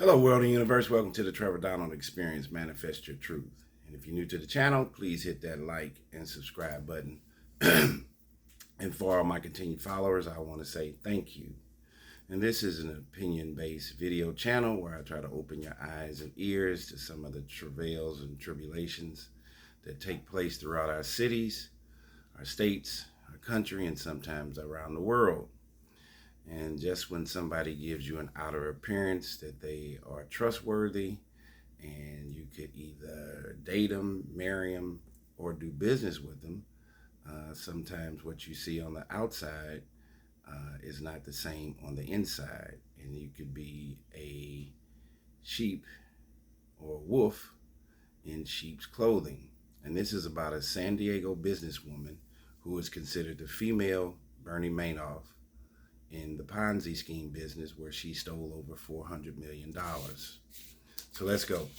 Hello, world and universe. Welcome to the Trevor Donald Experience. Manifest your truth. And if you're new to the channel, please hit that like and subscribe button. And for all my continued followers, I want to say thank you. And this is an opinion-based video channel where I try to open your eyes and ears to some of the travails and tribulations that take place throughout our cities, our states, our country, and sometimes around the world. And just when somebody gives you an outer appearance that they are trustworthy and you could either date them, marry them, or do business with them, sometimes what you see on the outside is not the same on the inside. And you could be a sheep or a wolf in sheep's clothing. And this is about a San Diego businesswoman who is considered the female Bernie Madoff in the Ponzi scheme business, where she stole over $400 million. So let's go.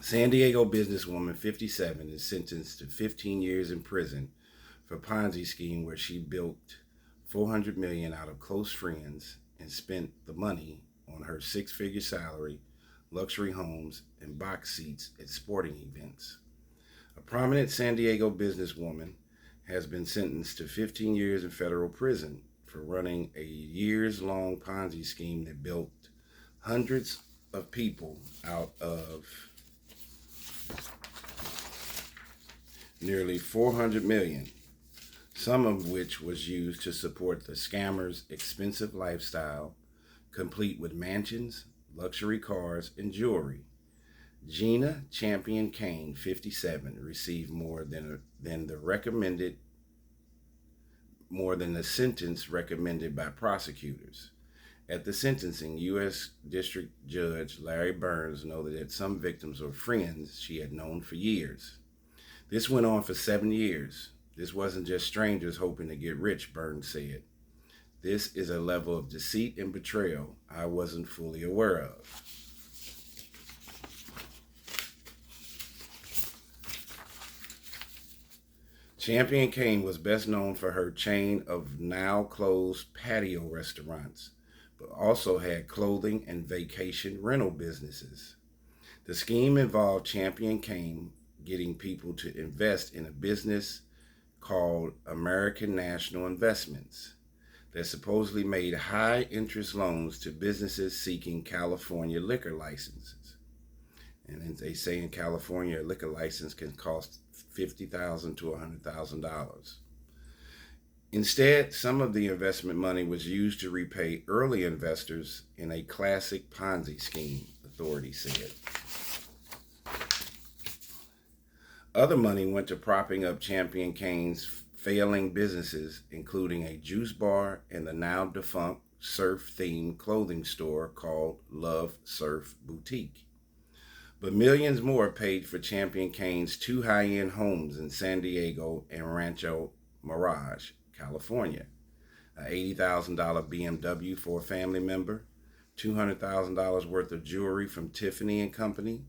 San Diego businesswoman 57 is sentenced to 15 years in prison for Ponzi scheme where she built $400 million out of close friends and spent the money on her six-figure salary, luxury homes, and box seats at sporting events. A prominent San Diego businesswoman has been sentenced to 15 years in federal prison for running a years-long Ponzi scheme that built hundreds of people out of nearly $400 million, some of which was used to support the scammer's expensive lifestyle, complete with mansions, luxury cars, and jewelry. Gina Champion Kane, 57, received more than the sentence recommended by prosecutors. At the sentencing, U.S. District Judge Larry Burns noted that some victims were friends she had known for years. This went on for 7 years. This wasn't just strangers hoping to get rich, Burns said. This is a level of deceit and betrayal I wasn't fully aware of. Champion Kane was best known for her chain of now-closed patio restaurants, but also had clothing and vacation rental businesses. The scheme involved Champion Kane getting people to invest in a business called American National Investments that supposedly made high-interest loans to businesses seeking California liquor licenses. And they say in California, a liquor license can cost $50,000 to $100,000. Instead, some of the investment money was used to repay early investors in a classic Ponzi scheme, authorities said. Other money went to propping up Champion Kane's failing businesses, including a juice bar and the now defunct surf-themed clothing store called Love Surf Boutique. But millions more paid for Champion Kane's two high-end homes in San Diego and Rancho Mirage, California. An $80,000 BMW for a family member, $200,000 worth of jewelry from Tiffany and Company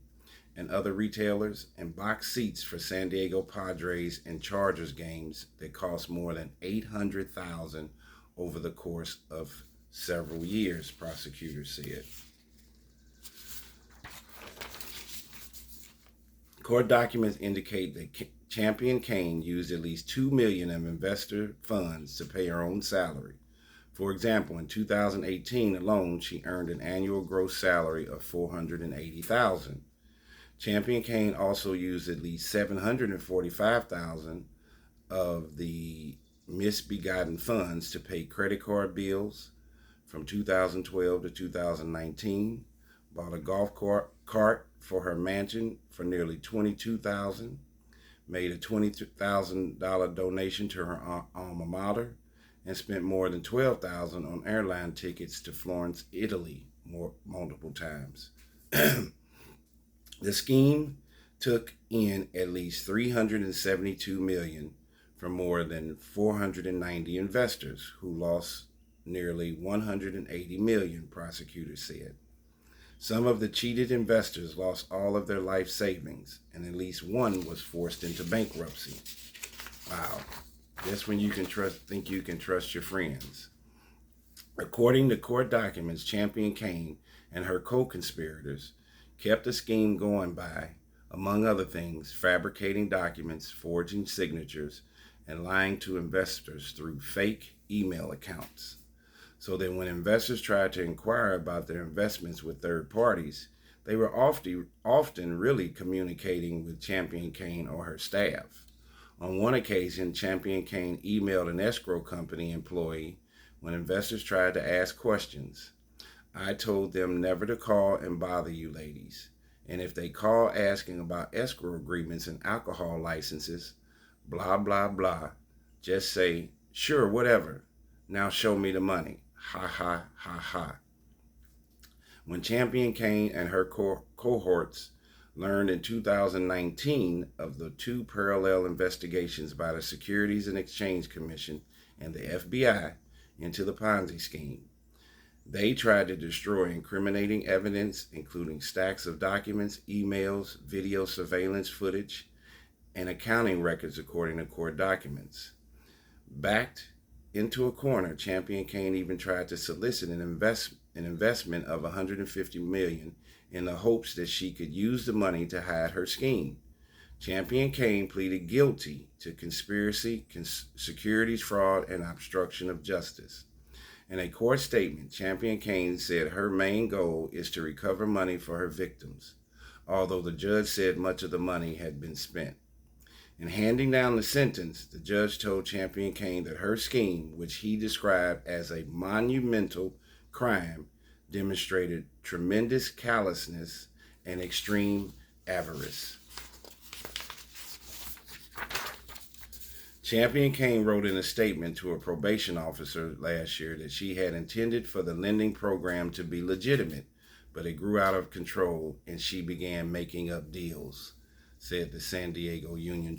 and other retailers, and box seats for San Diego Padres and Chargers games that cost more than $800,000 over the course of several years, prosecutors said. Court documents indicate that Champion Kane used at least $2 million of investor funds to pay her own salary. For example, in 2018 alone, she earned an annual gross salary of $480,000. Champion Kane also used at least $745,000 of the misbegotten funds to pay credit card bills from 2012 to 2019, bought a golf cart for her mansion for nearly $22,000, made a $20,000 donation to her alma mater, and spent more than $12,000 on airline tickets to Florence, Italy, multiple times. The scheme took in at least $372 million from more than 490 investors who lost nearly $180 million, prosecutors said. Some of the cheated investors lost all of their life savings, and at least one was forced into bankruptcy. Wow. That's when you can think you can trust your friends. According to court documents, Champion Kane and her co-conspirators kept the scheme going by, among other things, fabricating documents, forging signatures, and lying to investors through fake email accounts. So that when investors tried to inquire about their investments with third parties, they were often really communicating with Champion Kane or her staff. On one occasion, Champion Kane emailed an escrow company employee when investors tried to ask questions. I told them never to call and bother you ladies. And if they call asking about escrow agreements and alcohol licenses, blah, blah, blah, just say, sure, whatever. Now show me the money. Ha, ha, ha, ha. When Champion Kane and her cohorts learned in 2019 of the two parallel investigations by the Securities and Exchange Commission and the FBI into the Ponzi scheme, they tried to destroy incriminating evidence, including stacks of documents, emails, video surveillance footage, and accounting records according to court documents. Backed into a corner, Champion Kane even tried to solicit an investment of $150 million in the hopes that she could use the money to hide her scheme. Champion Kane pleaded guilty to conspiracy, securities fraud, and obstruction of justice. In a court statement, Champion Kane said her main goal is to recover money for her victims, although the judge said much of the money had been spent. In handing down the sentence, the judge told Champion Kane that her scheme, which he described as a monumental crime, demonstrated tremendous callousness and extreme avarice. Champion Kane wrote in a statement to a probation officer last year that she had intended for the lending program to be legitimate, but it grew out of control and she began making up deals, said the San Diego Union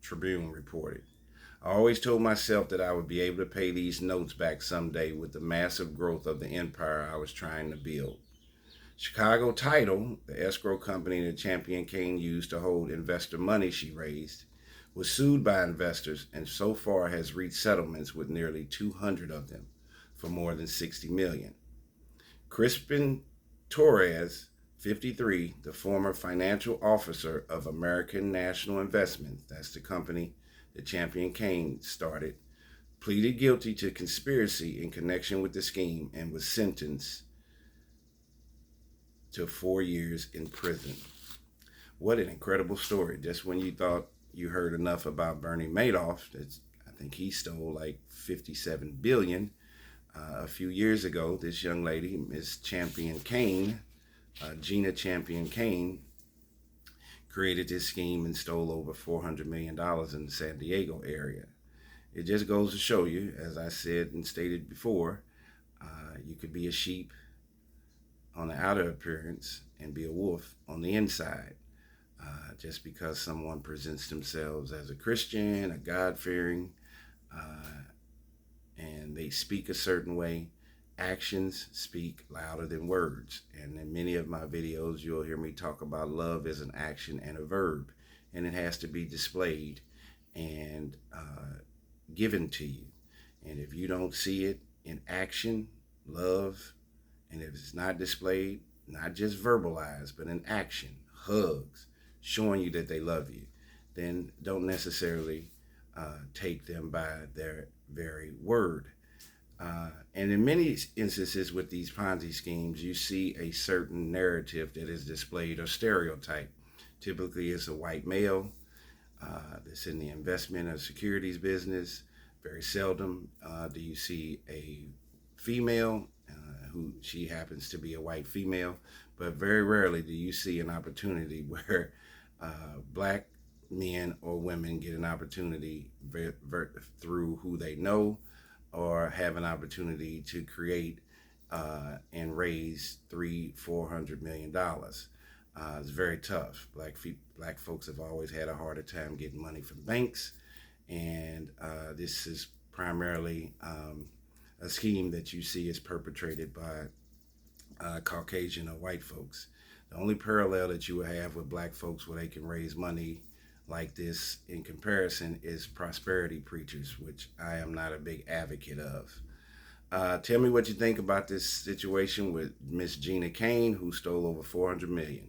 Tribune reported. I always told myself that I would be able to pay these notes back someday with the massive growth of the empire I was trying to build. Chicago Title, the escrow company that Champion Kane used to hold investor money she raised, was sued by investors and so far has reached settlements with nearly 200 of them for more than $60 million. Crispin Torres, 53, the former financial officer of American National Investment, that's the company that Champion Kane started, pleaded guilty to conspiracy in connection with the scheme and was sentenced to 4 years in prison. What an incredible story. Just when you thought you heard enough about Bernie Madoff, I think he stole like $57 billion. A few years ago, this young lady, Miss Champion Kane, Gina Champion Kane, created this scheme and stole over $400 million in the San Diego area. It just goes to show you, as I said and stated before, you could be a sheep on the outer appearance and be a wolf on the inside. Just because someone presents themselves as a Christian, a God-fearing, and they speak a certain way, actions speak louder than words. And in many of my videos, you'll hear me talk about love as an action and a verb, and it has to be displayed and given to you. And if you don't see it in action, love, and if it's not displayed, not just verbalized, but in action, hugs, showing you that they love you, then don't necessarily take them by their very word. And in many instances with these Ponzi schemes, you see a certain narrative that is displayed or stereotype. Typically, it's a white male that's in the investment or securities business. Very seldom do you see a female who she happens to be a white female, but very rarely do you see an opportunity where black men or women get an opportunity through who they know or have an opportunity to create and raise $300-400 million. It's very tough. Black folks have always had a harder time getting money from banks, and this is primarily a scheme that you see is perpetrated by Caucasian or white folks. The only parallel that you will have with black folks where they can raise money like this in comparison is prosperity preachers, which I am not a big advocate of. Tell me what you think about this situation with Miss Gina Kane, who stole over 400 million.